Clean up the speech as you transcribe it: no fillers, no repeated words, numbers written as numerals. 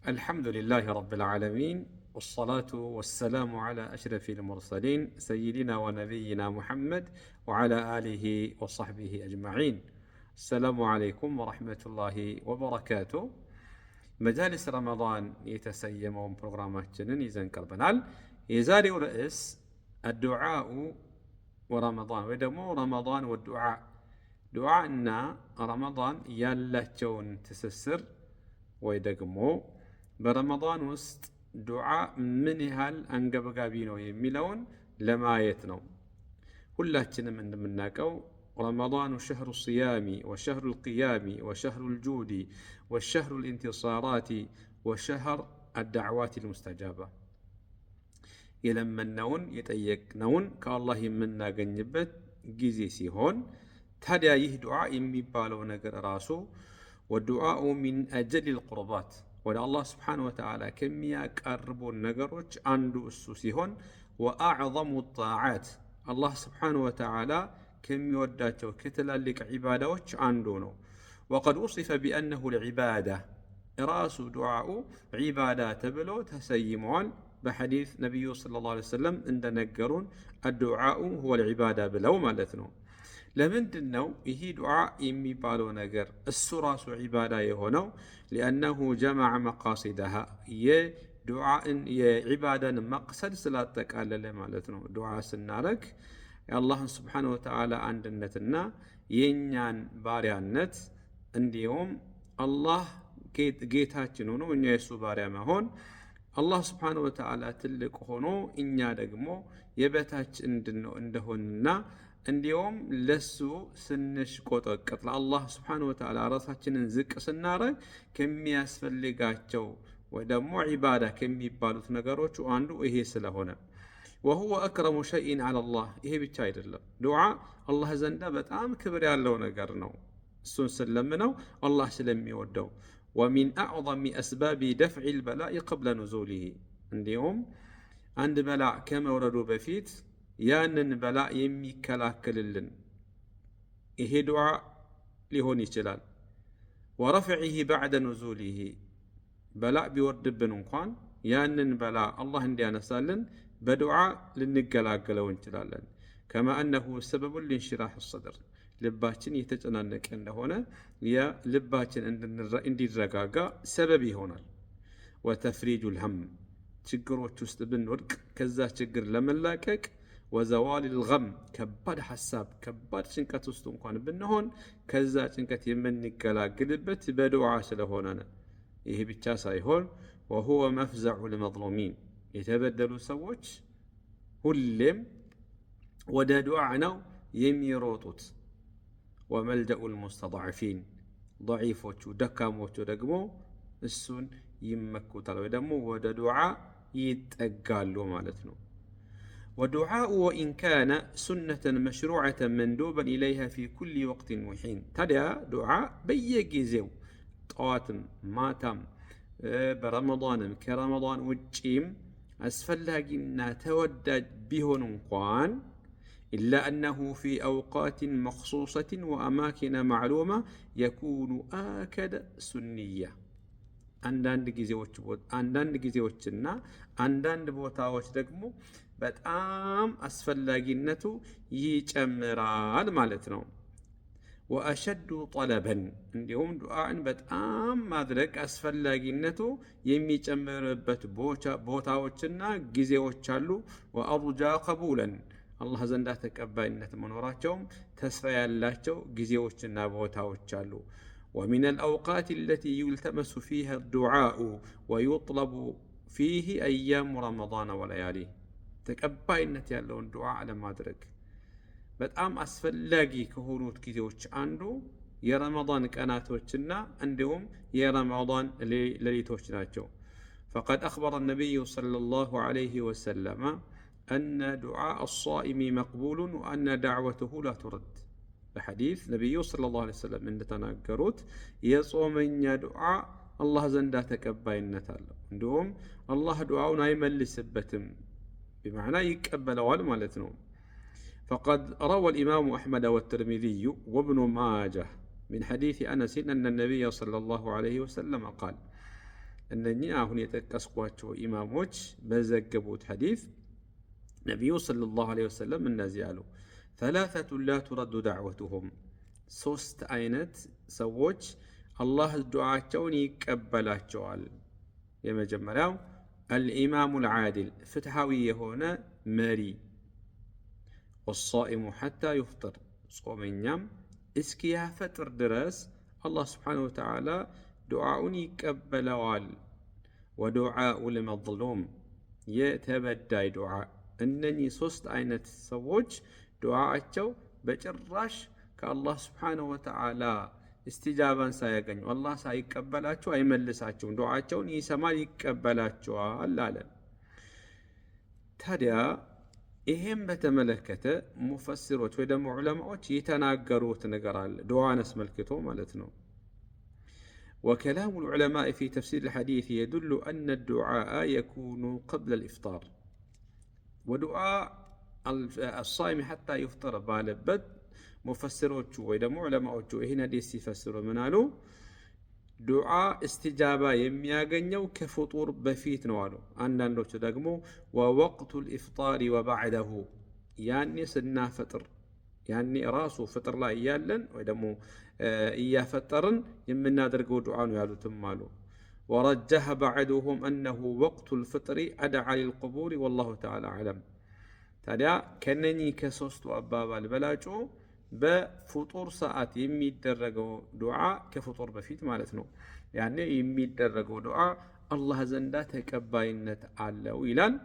الحمد لله رب العالمين والصلاة والسلام على أشرف المرسلين سيدنا ونبينا محمد وعلى آله وصحبه أجمعين. السلام عليكم ورحمة الله وبركاته. مجالس رمضان يتسيمون برنامج جنن يزن كربنال يزاري رئيس الدعاء ورمضان ودمو رمضان والدعاء دعاءنا رمضان يالله تسسر ويدقمو برمضان وسط دعاء من هال أنقبقابينو يميلون لما يتنو كلاتنا من ناكو رمضان شهر الصيام وشهر القيام وشهر الجود والشهر الانتصارات وشهر الدعوات المستجابة يلمنون يتأيقنون كالله يمنا قنبت جيزي سيهون تهدى يهدعاء يميبالو نقر راسو والدعاء من أجل القربات ولا الله سبحانه وتعالى كم يقربون نقروች አንዱ እሱ ሲሆን وأعظم الطاعات الله سبحانه وتعالى كم يوداቸው كتلالك عبادዎች አንዱ ነው وقد وصف بأنه العبادة راس دعاء عبادة تبلو تسيمون بحديث نبي صلى الله عليه وسلم عند نقرون الدعاء هو العبادة بلو مالتنا لمندن نو يهي دعاء يميبالو نقر السراس عبادة يهونو لأنه جمع مقاصدها دعاء عبادة مقصد سلاتك على مالتنا دعاء سنارك الله سبحانه وتعالى عند النتنا ينيان باريان نت انديوم الله جيتاتشن هونو إنيا يسو باريا مهون الله سبحانه وتعالى تلك هونو إنيا دقمو يبتاتش اندهوننا እንዲሁም ለሱ ስንሽ ቆጠቀጥ ለአላህ Subhanahu Wa Ta'ala ራሳችንን ዝቅ ስናረግ ከሚያስፈልጋቸው ወይ ደግሞ ዒባዳ ከሚባሉት ነገሮች አንዱ ይሄ ስለሆነ وهو أكرم شيء على الله ይሄ ብቻ አይደለም ዱዓ አላህ ዘንዳ በጣም ክብር ያለው ነገር ነው እሱን ስለምነው አላህ ስለሚወደው ومن أعظم أسباب دفع البلاء قبل نزوله እንዲሁም አንድ በላእ ከመውረዱ በፊት ያንን በላእ የሚከላከልልን ይሄ ዱዓ ሊሆን ይችላል ورفعه بعد نزوله በላእ ቢወርድብን እንኳን ያንን በላእ አላህ እንዲያነሳልን በዱዓ ልንገላገለው እንችላለን كما أنه سبب لانشراح الصدر ልባችን የተጨናነቀ እንደሆነ የልባችን እንዲረጋጋ ሰበብ ይሆናል وتفريج الهم ችግሮች ውስጥ ብንወድቅ ከዛ ችግር ለመላቀቅ وزوال الغم كبار حساب كبار ጭንቀት ውስጥ እንኳን ብንሆን ከዛ ጭንቀት የምንገላግልበት በዱዓ ስለሆነ ይሄ ብቻ ሳይሆን وهو مفزع للمظلومين የተበደሉ ሰዎች ሁሌም ወደ ዱዓ ነው የሚሮጡት وملجأ المستضعفين ضعيفዎቹ ደካሞቹ ደግሞ እሱን ይመኩታል ወይ ደግሞ ወደ ዱዓ ይጠጋሉ ማለት ነው ودعاء وإن كان سنة مشروعة مندوبا إليها في كل وقت وحين تدعى دعاء بيجيزيو طواتم ماتم برمضان كرمضان وجيم أسفلها جنا تودد بهن قوان إلا أنه في أوقات مخصوصة وأماكن معلومة يكون آكد سنية አንዳንድ ጊዜዎችና አንዳንድ ቦታዎች ደግሞ በጣም አስፈላጊነቱ ይጨምራል ማለት ነው وأشد طلبا እንዲሁም ዱዓን በጣም ማድረግ አስፈላጊነቱ የሚጨምርበት ቦታዎችና ጊዜዎች አሉ وأرجى قبولا አላህ ዘንዳ ተቀባይነት መኖራቸውም ተስፋ ያላቸው ጊዜዎችና ቦታዎች አሉ ومن الأوقات التي يلتمس فيها الدعاء ويطلب فيه أيام رمضان ولياليه تكباينت ያለውን ዱዓ ለማድረግ በጣም አስፈላጊ ከሆኑት ጊዜዎች አንዱ የረመዳን ቀናቶችና እንዲሁም የረመዳን ሌሊቶች ናቸው فقد أخبر النبي صلى الله عليه وسلم أن دعاء الصائم مقبول وأن دعوته لا ترد الحديث نبي صلى الله عليه وسلم من تناقروت يصومن دعاء الله زندا تكباينت عندهم الله دعاؤنا يملسبتم بمعنى يقبل والمالتنا فقد روى الإمام أحمد والترمذي وابن ماجه من حديث أنس أن النبي صلى الله عليه وسلم قال እነኚህ አሁን የጠቀስኳቸው ኢማሞች በዘገቡት ሐዲስ ነቢዩ ሰለላሁ ዐለይሂ ወሰለም እነዚህ አሉ። ثلاثة لا ترد دعوتهم ሶስት አይነት ሰዎች አላህ ዱዓቸውን ይቀበላቸዋል። የመጀመሪያው አልኢማሙ ልዓድል ፍትሐዊ የሆነ መሪ፣ ወሳኢሙ ሐታ ዩፍጥር ጾመኛም እስኪያፈጥር ድረስ አላህ ስብሓነሁ ወተዓላ ዱዓውን ይቀበለዋል። ወዱዓኡ ልመዝሉም የተበዳይ ዱዓ። እነኚህ ሶስት አይነት ሰዎች ዱዓቸው በጭራሽ ከአላህ ስብሓነሁ ወተዓላ استجابان ሳያገኙ አላህ ሳይቀበላቸው አይመልሳቸውም። ዱዓቸውን ይሰማል፣ ይቀበላቸዋል አለ። ታዲያ ይሄም በተመለከተ ሙፈሲሮች ወይ ደግሞ ዑለማዎች የተናገሩት ነገር አለ፣ ዱዓን አስመልክቶ ማለት ነው። وكلام العلماء في تفسير الحديث يدل أن الدعاء يكون قبل الإفطار ودعاء الصائم حتى يفطر بالبد ሙፈሲሮቹ ወይ ደግሞ ዑለማዎቹ ይህን ሐዲስ ሲፈስሩ ምን አሉ? ዱዓ እስትጃባ የሚያገኘው ከፍጡር በፊት ነው አሉ። አንዳንዶቹ ደግሞ ወወቅቱል ኢፍጣሪ ወበዕደሁ ያኔ ስናፈጥር፣ ያኔ ራሱ ፍጥር ላይ እያለን ወይ ደግሞ እያፈጠርን የምናደርገው ዱዓ ነው ያሉትም አሉ። ወረጀሐ በዕዱሁም አነሁ ወቅቱል ፍጥሪ አድዓ ሊልቁቡር ወላሁ ተዓላ አዕለም። ታዲያ ከነኚህ ከሶስቱ አባባል በላጩ በፍጡር ሰዓት የሚደረገው ዱዓ ከፍጡር በፊት ማለት ነው። ያኔ የሚደረገው ዱዓ አላህ ዘንዳ ተቀባይነት አለው ይላል።